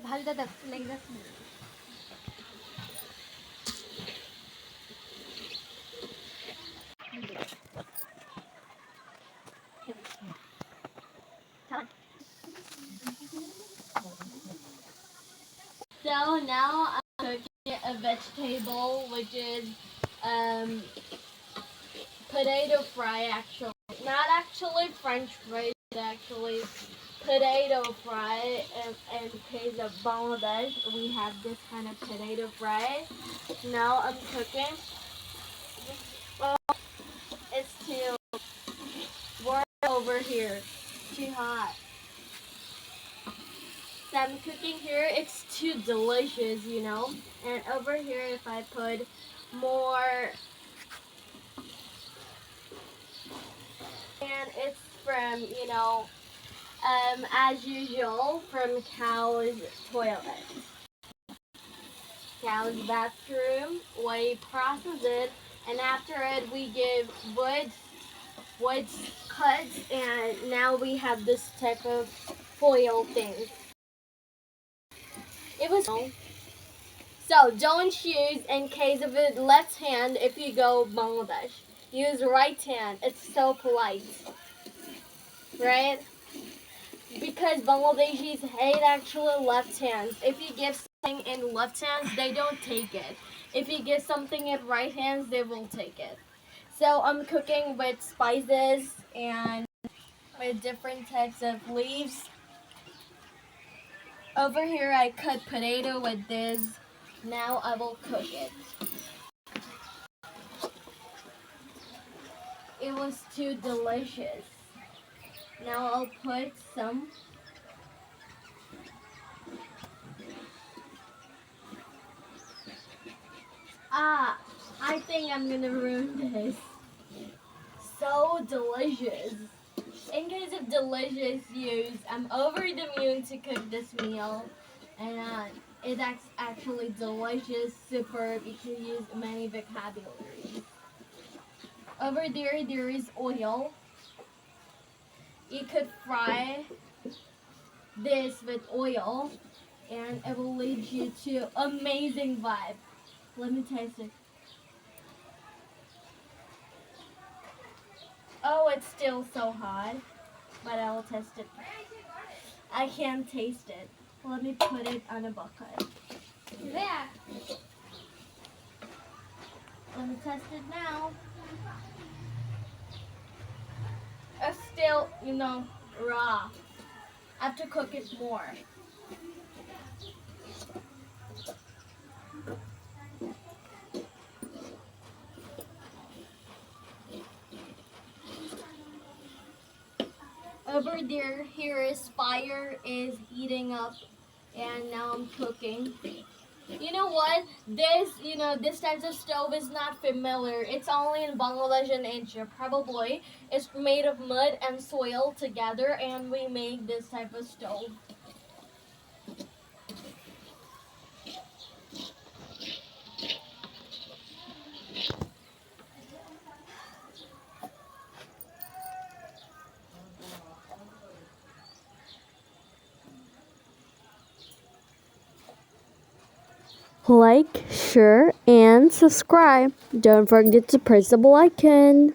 ভাজতে দাও লেগে যাচ্ছে So now I'm cooking a vegetable which is um, potato fry actually. Not actually French fries, actually potato fry in case of Bangladesh. We have this kind of potato fry. Now I'm cooking. Well, it's too warm over here. Too hot. So I'm cooking here. It's too delicious, you know. And over here, if I put more, and it's from, as usual, from cow's toilet, cow's bathroom. We process it, and after it, we give wood cuts, and now we have this type of foil thing. It was so don't use in case of it left hand if you go Bangladesh. Use right hand. It's so polite, right? Because Bangladeshis hate actually left hands. If you give something in left hands, they don't take it. If you give something in right hands, they will take it. So I'm cooking with spices and with different types of leaves. Over here I cut potato with this. Now I will cook it. It was too delicious. Now I'll put some I think I'm gonna ruin this. So delicious. In case of delicious use, I'm over the moon to cook this meal. And it's actually delicious, superb. You can use many vocabularies. Over there is oil. You could fry this with oil and it will lead you to amazing vibe. Let me taste it. Oh, it's still so hot, but I will test it. I can't taste it. Let me put it on a bucket. There. Let me test it now. It's still, raw. I have to cook it more. Over there, fire is heating up, and now I'm cooking. You know what? This type of stove is not familiar. It's only in Bangladesh and Asia, probably. It's made of mud and soil together, and we make this type of stove. Like, share, and subscribe. Don't forget to press the bell icon.